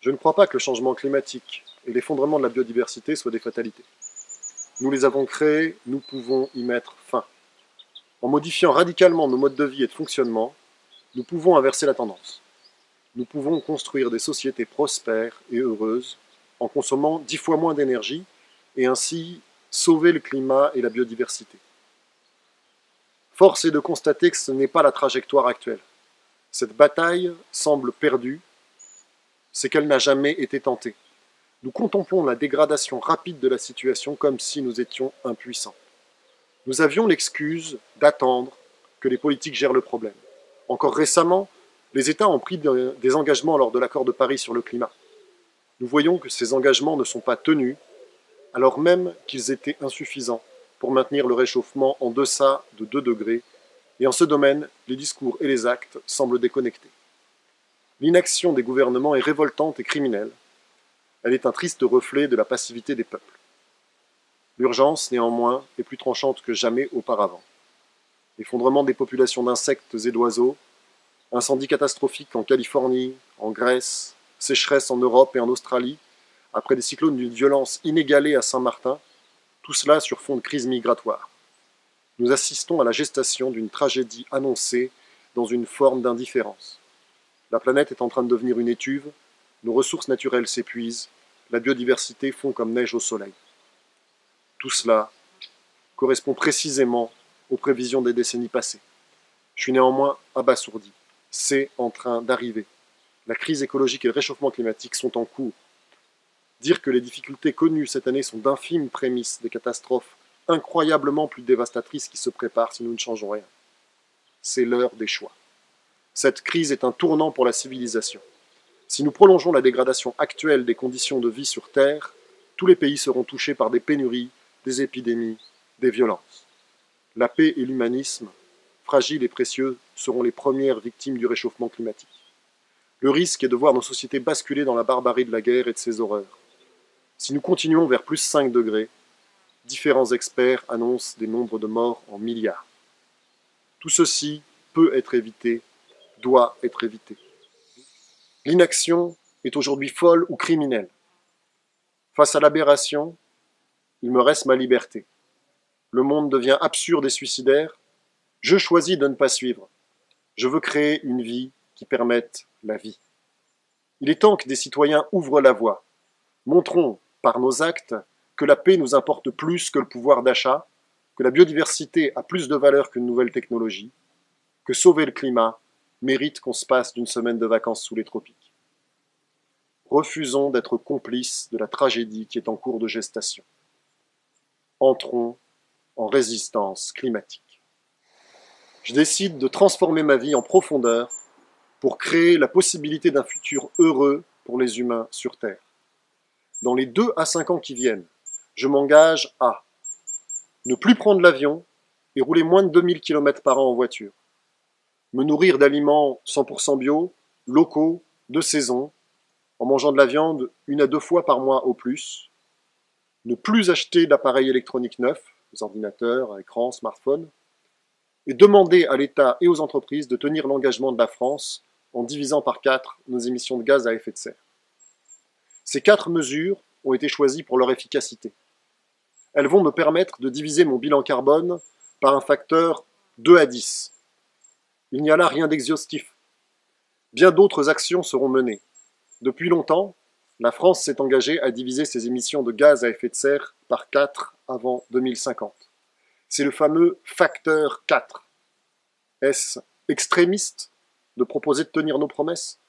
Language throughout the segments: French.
Je ne crois pas que le changement climatique et l'effondrement de la biodiversité soient des fatalités. Nous les avons créés, nous pouvons y mettre fin. En modifiant radicalement nos modes de vie et de fonctionnement, nous pouvons inverser la tendance. Nous pouvons construire des sociétés prospères et heureuses en consommant 10 fois moins d'énergie et ainsi sauver le climat et la biodiversité. Force est de constater que ce n'est pas la trajectoire actuelle. Cette bataille semble perdue, c'est qu'elle n'a jamais été tentée. Nous contemplons la dégradation rapide de la situation comme si nous étions impuissants. Nous avions l'excuse d'attendre que les politiques gèrent le problème. Encore récemment, les États ont pris des engagements lors de l'accord de Paris sur le climat. Nous voyons que ces engagements ne sont pas tenus, alors même qu'ils étaient insuffisants pour maintenir le réchauffement en deçà de 2 degrés, et en ce domaine, les discours et les actes semblent déconnectés. L'inaction des gouvernements est révoltante et criminelle. Elle est un triste reflet de la passivité des peuples. L'urgence, néanmoins, est plus tranchante que jamais auparavant. Effondrement des populations d'insectes et d'oiseaux, incendies catastrophiques en Californie, en Grèce, sécheresse en Europe et en Australie, après des cyclones d'une violence inégalée à Saint-Martin, tout cela sur fond de crise migratoire. Nous assistons à la gestation d'une tragédie annoncée dans une forme d'indifférence. La planète est en train de devenir une étuve, nos ressources naturelles s'épuisent, la biodiversité fond comme neige au soleil. Tout cela correspond précisément aux prévisions des décennies passées. Je suis néanmoins abasourdi. C'est en train d'arriver. La crise écologique et le réchauffement climatique sont en cours. Dire que les difficultés connues cette année sont d'infimes prémices des catastrophes incroyablement plus dévastatrices qui se préparent si nous ne changeons rien. C'est l'heure des choix. Cette crise est un tournant pour la civilisation. Si nous prolongeons la dégradation actuelle des conditions de vie sur Terre, tous les pays seront touchés par des pénuries, des épidémies, des violences. La paix et l'humanisme, fragiles et précieux, seront les premières victimes du réchauffement climatique. Le risque est de voir nos sociétés basculer dans la barbarie de la guerre et de ses horreurs. Si nous continuons vers plus 5 degrés, différents experts annoncent des nombres de morts en milliards. Tout ceci peut être évité, doit être évité. L'inaction est aujourd'hui folle ou criminelle. Face à l'aberration, il me reste ma liberté. Le monde devient absurde et suicidaire. Je choisis de ne pas suivre. Je veux créer une vie qui permette la vie. Il est temps que des citoyens ouvrent la voie. Montrons, par nos actes, que la paix nous importe plus que le pouvoir d'achat, que la biodiversité a plus de valeur qu'une nouvelle technologie, que sauver le climat mérite qu'on se passe d'une semaine de vacances sous les tropiques. Refusons d'être complices de la tragédie qui est en cours de gestation. Entrons en résistance climatique. Je décide de transformer ma vie en profondeur pour créer la possibilité d'un futur heureux pour les humains sur Terre. Dans les 2 à 5 ans qui viennent, je m'engage à ne plus prendre l'avion et rouler moins de 2000 km par an en voiture, me nourrir d'aliments 100% bio, locaux, de saison, en mangeant de la viande 1 à 2 fois par mois au plus, ne plus acheter d'appareils électroniques neufs, les ordinateurs, écrans, smartphones, et demander à l'État et aux entreprises de tenir l'engagement de la France en divisant par 4 nos émissions de gaz à effet de serre. Ces 4 mesures ont été choisies pour leur efficacité. Elles vont me permettre de diviser mon bilan carbone par un facteur 2 à 10. Il n'y a là rien d'exhaustif. Bien d'autres actions seront menées. Depuis longtemps, la France s'est engagée à diviser ses émissions de gaz à effet de serre par 4 avant 2050. C'est le fameux facteur 4. Est-ce extrémiste de proposer de tenir nos promesses?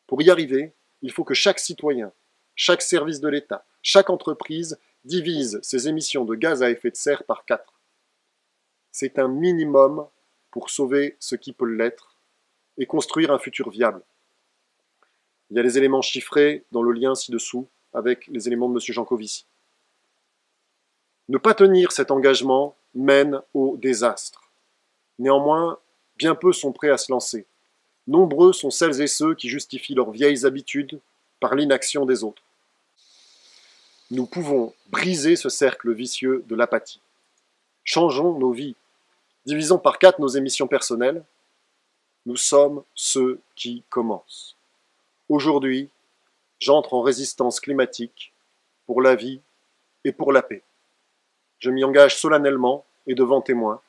Pour y arriver, il faut que chaque citoyen, chaque service de l'État, chaque entreprise divise ses émissions de gaz à effet de serre par 4. C'est un minimum pour sauver ce qui peut l'être et construire un futur viable. Il y a les éléments chiffrés dans le lien ci-dessous avec les éléments de M. Jancovici. Ne pas tenir cet engagement mène au désastre. Néanmoins, bien peu sont prêts à se lancer. Nombreux sont celles et ceux qui justifient leurs vieilles habitudes par l'inaction des autres. Nous pouvons briser ce cercle vicieux de l'apathie. Changeons nos vies. Divisons par 4 nos émissions personnelles. Nous sommes ceux qui commencent. Aujourd'hui, j'entre en résistance climatique pour la vie et pour la paix. Je m'y engage solennellement et devant témoins.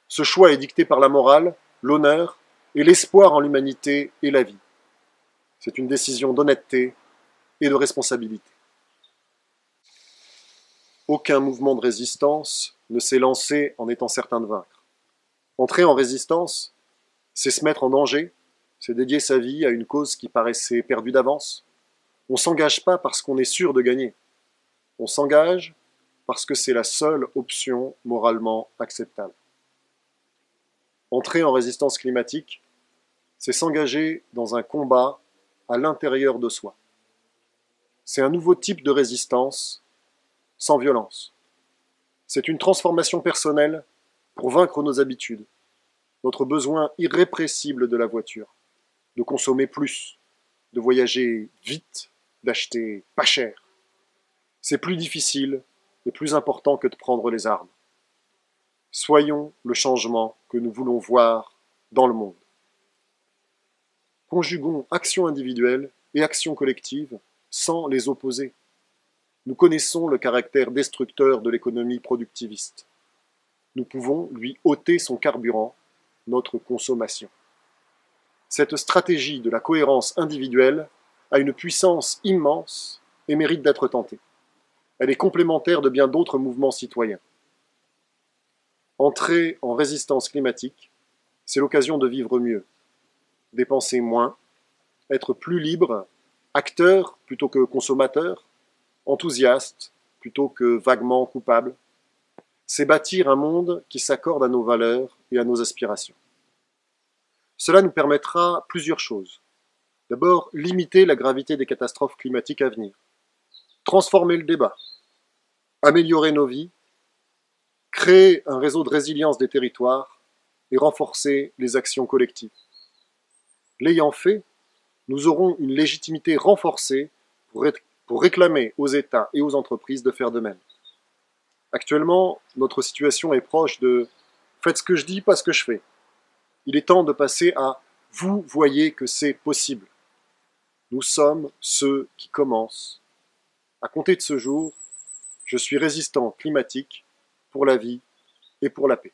Ce choix est dicté par la morale, l'honneur et l'espoir en l'humanité et la vie. C'est une décision d'honnêteté et de responsabilité. Aucun mouvement de résistance ne s'est lancé en étant certain de vaincre. Entrer en résistance, c'est se mettre en danger, c'est dédier sa vie à une cause qui paraissait perdue d'avance. On ne s'engage pas parce qu'on est sûr de gagner. On s'engage parce que c'est la seule option moralement acceptable. Entrer en résistance climatique, c'est s'engager dans un combat à l'intérieur de soi. C'est un nouveau type de résistance sans violence. C'est une transformation personnelle pour vaincre nos habitudes, notre besoin irrépressible de la voiture, de consommer plus, de voyager vite, d'acheter pas cher. C'est plus difficile et plus important que de prendre les armes. Soyons le changement que nous voulons voir dans le monde. Conjuguons action individuelle et action collective sans les opposer. Nous connaissons le caractère destructeur de l'économie productiviste. Nous pouvons lui ôter son carburant, notre consommation. Cette stratégie de la cohérence individuelle a une puissance immense et mérite d'être tentée. Elle est complémentaire de bien d'autres mouvements citoyens. Entrer en résistance climatique, c'est l'occasion de vivre mieux, dépenser moins, être plus libre, acteur plutôt que consommateur, enthousiaste plutôt que vaguement coupable. C'est bâtir un monde qui s'accorde à nos valeurs et à nos aspirations. Cela nous permettra plusieurs choses. D'abord, limiter la gravité des catastrophes climatiques à venir. Transformer le débat. Améliorer nos vies. Créer un réseau de résilience des territoires et renforcer les actions collectives. L'ayant fait, nous aurons une légitimité renforcée pour réclamer aux États et aux entreprises de faire de même. Actuellement, notre situation est proche de « faites ce que je dis, pas ce que je fais ». Il est temps de passer à « vous voyez que c'est possible ». Nous sommes ceux qui commencent. À compter de ce jour, je suis résistant climatique pour la vie et pour la paix.